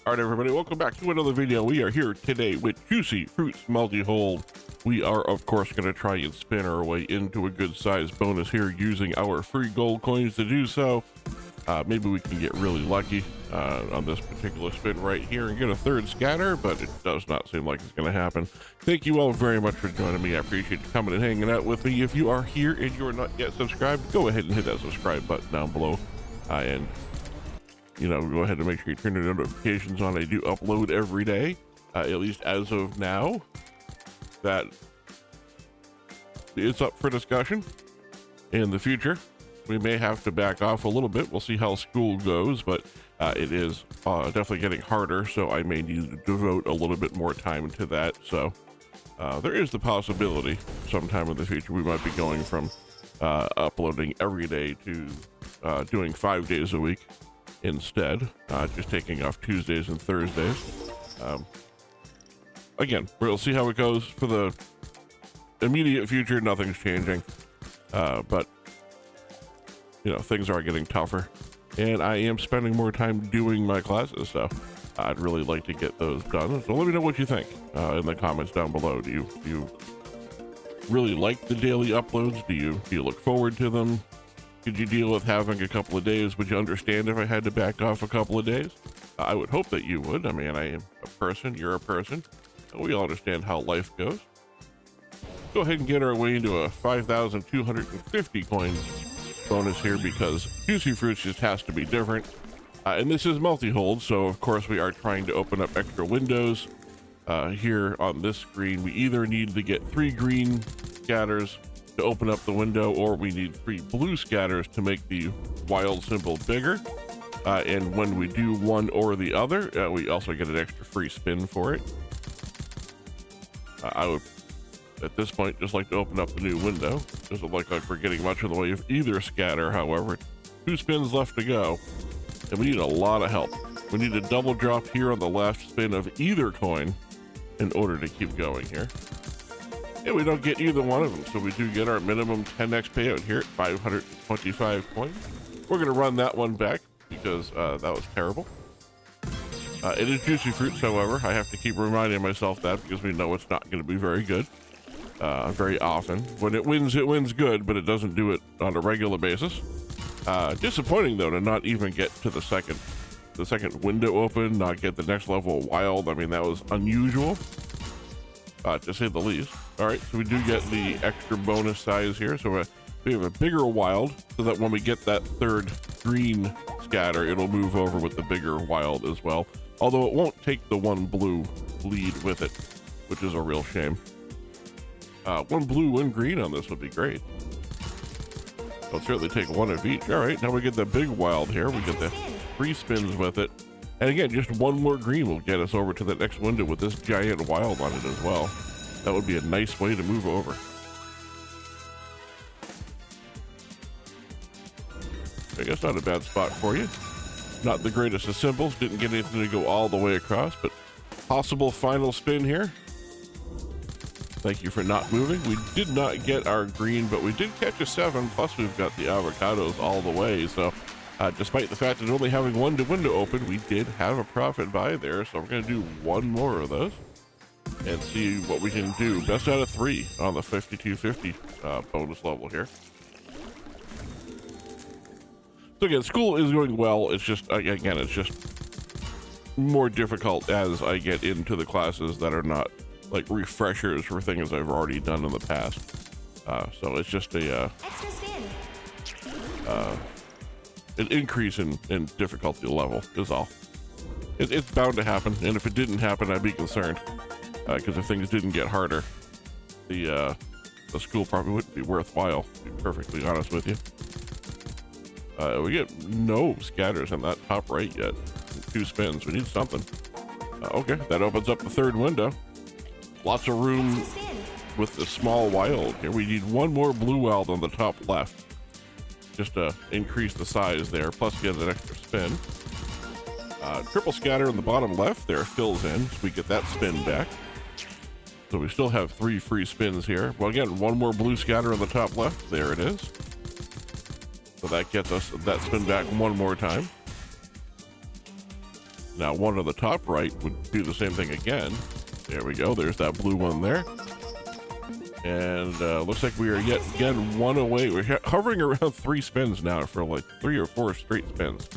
All right, everybody, welcome back to another video. We are here today with Juicy Fruits Multi-Hold. We are, of course, going to try and spin our way into a good-sized bonus here using our free gold coins to do so. Maybe we can get really lucky on this particular spin right here and get a third scatter, but it does not seem like it's going to happen. Thank you all very much for joining me. I appreciate you coming and hanging out with me. If you are here and you are not yet subscribed, go ahead and hit that subscribe button down below. And go ahead and make sure you turn your notifications on. I do upload every day, at least as of now. That is up for discussion in the future. We may have to back off a little bit. We'll see how school goes, but it is definitely getting harder, so I may need to devote a little bit more time to that. So there is the possibility sometime in the future we might be going from uploading every day to doing 5 days a week instead, just taking off Tuesdays and Thursdays. Again, we'll see how it goes. For the immediate future, nothing's changing, but things are getting tougher, and I am spending more time doing my classes, so I'd really like to get those done. So let me know what you think in the comments down below. Do you really like the daily uploads? Do you look forward to them? Could you deal with having a couple of days? Would you understand if I had to back off a couple of days? I would hope that you would. I mean, I am a person, you're a person. We all understand how life goes. Go ahead and get our way into a 5,250 coin bonus here, because Juicy Fruits just has to be different. And this is multi-hold, so of course we are trying to open up extra windows. Here on this screen, we either need to get 3 green scatters to open up the window, or we need 3 blue scatters to make the wild symbol bigger. And when we do one or the other, we also get an extra free spin for it. I would, at this point, just like to open up the new window. Doesn't look like we're getting much in the way of either scatter, however. 2 spins left to go, and we need a lot of help. We need a double drop here on the last spin of either coin in order to keep going here. And we don't get either one of them, so we do get our minimum 10x payout here at 525 coins. We're going to run that one back because that was terrible. It is Juicy Fruits, however. I have to keep reminding myself that, because we know it's not going to be very good very often. When it wins good, but it doesn't do it on a regular basis. Disappointing, though, to not even get to the second window open, not get the next level of wild. I mean, that was unusual, to say the least. All right, so we do get the extra bonus size here. So we have a bigger wild, so that when we get that third green scatter, it'll move over with the bigger wild as well. Although it won't take the 1 blue lead with it, which is a real shame. 1 blue, 1 green on this would be great. I'll certainly take 1 of each. All right, now we get the big wild here. We get the 3 spins with it. And again, just 1 more green will get us over to the next window with this giant wild on it as well. That would be a nice way to move over. I guess not a bad spot for you. Not the greatest of symbols. Didn't get anything to go all the way across, but possible final spin here. Thank you for not moving. We did not get our green, but we did catch a 7. Plus, we've got the avocados all the way. So, despite the fact that only having 1 window open, we did have a profit buy there. So we're going to do 1 more of those and see what we can do. Best out of 3 on the 5250 bonus level here. So again, school is going well. It's just, again, it's just more difficult as I get into the classes that are not like refreshers for things I've already done in the past. So it's just an increase in difficulty level is all. It's bound to happen, and if it didn't happen, I'd be concerned, because if things didn't get harder, the school probably wouldn't be worthwhile, to be perfectly honest with you. We get no scatters on that top right yet. 2 spins. We need something. Okay, that opens up the 3rd window. Lots of room with the small wild here. We need 1 more blue wild on the top left, just to increase the size there, plus get an extra spin. Triple scatter in the bottom left there fills in, so we get that spin back. So we still have 3 free spins here. Well, again, 1 more blue scatter on the top left. There it is. So that gets us that spin back 1 more time. Now one on the top right would do the same thing again. There we go. There's that blue one there. And looks like we are yet again one away. We're hovering around 3 spins now for like 3 or 4 straight spins.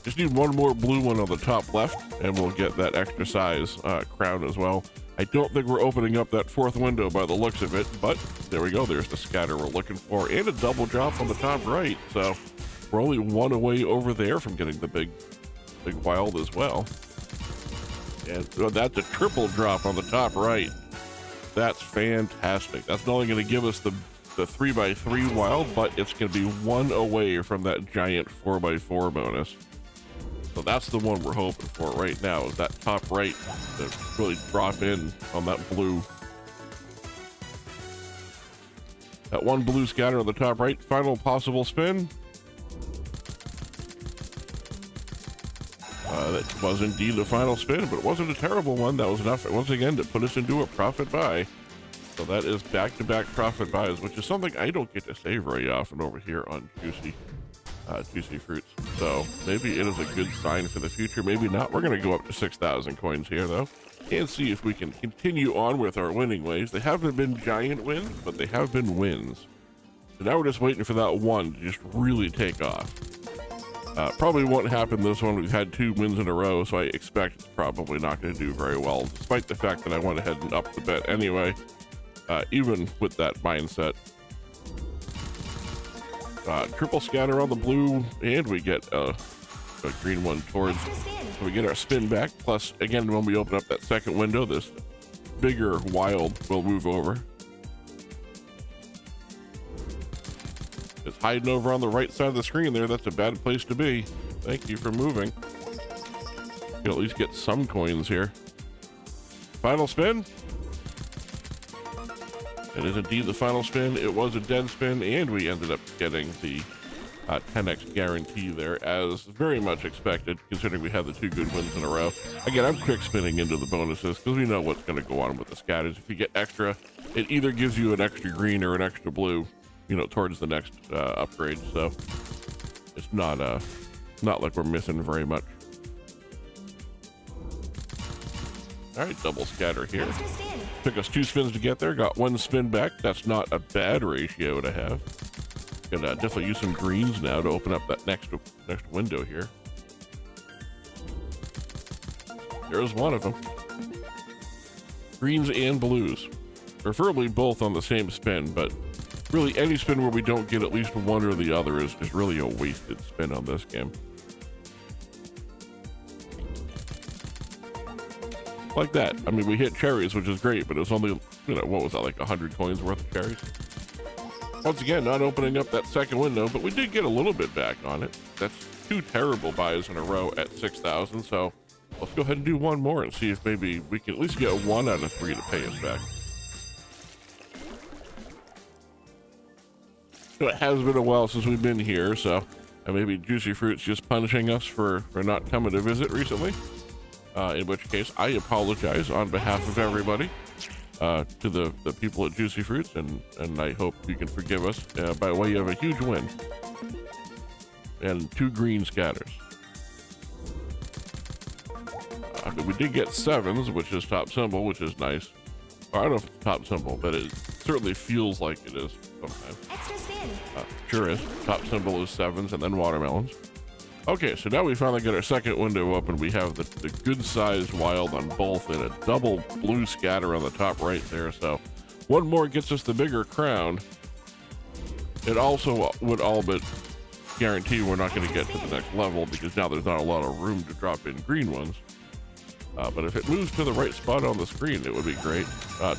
Just need one more blue one on the top left and we'll get that extra size crown as well. I don't think we're opening up that 4th window by the looks of it, but there we go. There's the scatter we're looking for and a double drop on the top right. So we're only one away over there from getting the big wild as well. And that's a triple drop on the top right. That's fantastic. That's not only going to give us the 3x3 wild, but it's going to be one away from that giant 4x4 bonus. So that's the one we're hoping for right now, is that top right to really drop in on that blue. That one blue scatter on the top right. Final possible spin. That was indeed the final spin, but it wasn't a terrible one. That was enough once again to put us into a profit buy. So that is back-to-back profit buys, which is something I don't get to say very often over here on Juicy Fruits. So maybe it is a good sign for the future. Maybe not. We're going to go up to 6,000 coins here though, and see if we can continue on with our winning ways. They haven't been giant wins, but they have been wins. So now we're just waiting for that one to just really take off. Probably won't happen this one. We've had 2 wins in a row, so I expect it's probably not going to do very well, despite the fact that I went ahead and upped the bet anyway, even with that mindset. Triple scatter on the blue, and we get a green one towards, so we get our spin back. Plus, again, when we open up that second window, this bigger wild will move over. It's hiding over on the right side of the screen there. That's a bad place to be. Thank you for moving. You'll at least get some coins here. Final spin. It is indeed the final spin. It was a dead spin, and we ended up getting the 10x guarantee there, as very much expected, considering we had the 2 good wins in a row. Again, I'm quick spinning into the bonuses because we know what's going to go on with the scatters. If you get extra, it either gives you an extra green or an extra blue, you know, towards the next upgrade. So it's not like we're missing very much. All right, double scatter here. Took us 2 spins to get there. Got 1 spin back. That's not a bad ratio to have. Gonna definitely use some greens now to open up that next window here. There's one of them. Greens and blues, preferably both on the same spin, but really any spin where we don't get at least one or the other is really a wasted spin on this game. Like that. I mean, we hit cherries, which is great, but it was only, you know, what was that, like 100 coins worth of cherries? Once again, not opening up that second window, but we did get a little bit back on it. That's 2 terrible buys in a row at 6,000, so let's go ahead and do one more and see if maybe we can at least get 1 out of 3 to pay us back. So it has been a while since we've been here, so maybe Juicy Fruit's just punishing us for not coming to visit recently. In which case, I apologize on behalf of everybody to the people at Juicy Fruits, and I hope you can forgive us by way of a huge win and 2 green scatters. We did get 7s, which is top symbol, which is nice. Or I don't know if it's top symbol, but it certainly feels like it is sometimes. Extra spin. Sure is. Top symbol is 7s and then watermelons. Okay, so now we finally got our second window open. We have the good sized wild on both and a double blue scatter on the top right there. So one more gets us the bigger crown. It also would all but guarantee we're not going to get to the next level because now there's not a lot of room to drop in green ones. But if it moves to the right spot on the screen, it would be great.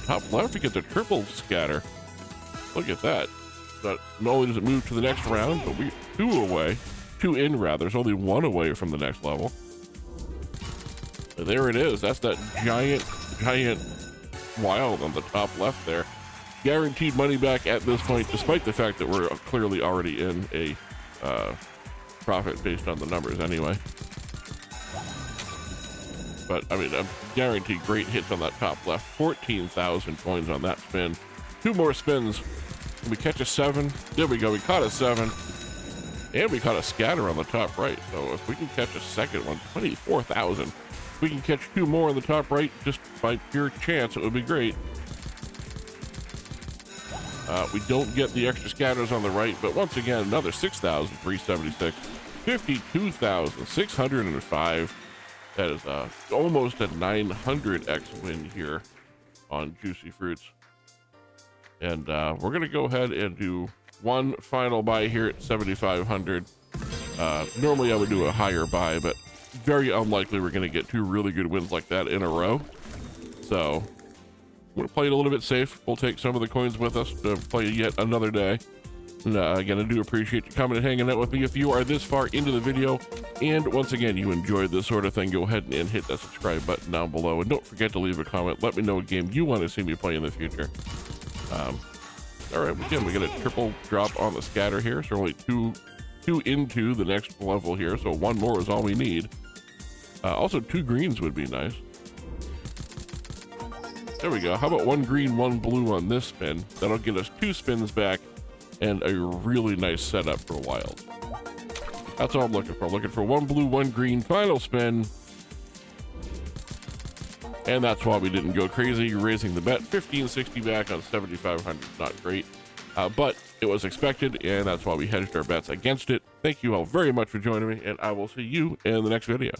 Top left, we get the triple scatter. Look at that. Not only does it move to the next round, but we're 2 away. 2 in rather. There's only 1 away from the next level. And there it is. That's that giant wild on the top left there. Guaranteed money back at this point, despite the fact that we're clearly already in a profit based on the numbers anyway. But I mean, I'm guaranteed great hits on that top left. 14,000 coins on that spin. 2 more spins. Can we catch a 7? There we go. We caught a 7. And we caught a scatter on the top right. So if we can catch a second one, 24,000. If we can catch 2 more on the top right just by pure chance, it would be great. We don't get the extra scatters on the right, but once again, another 6,376, 52,605. That is almost a 900x win here on Juicy Fruits. And we're going to go ahead and do one final buy here at 7,500. Normally I would do a higher buy, but very unlikely we're going to get 2 really good wins like that in a row. So I'm going to play it a little bit safe. We'll take some of the coins with us to play yet another day. And again, I do appreciate you coming and hanging out with me. If you are this far into the video, and once again, you enjoyed this sort of thing, go ahead and hit that subscribe button down below. And don't forget to leave a comment. Let me know what game you want to see me play in the future. All right, again, we get a triple drop on the scatter here. So only two into the next level here. So 1 more is all we need. Also, 2 greens would be nice. There we go. How about 1 green, 1 blue on this spin? That'll get us 2 spins back and a really nice setup for wild. That's all I'm looking for. Looking for 1 blue, 1 green, final spin. And that's why we didn't go crazy, raising the bet. 1560 back on 7,500. Not great, but it was expected, and that's why we hedged our bets against it. Thank you all very much for joining me, and I will see you in the next video.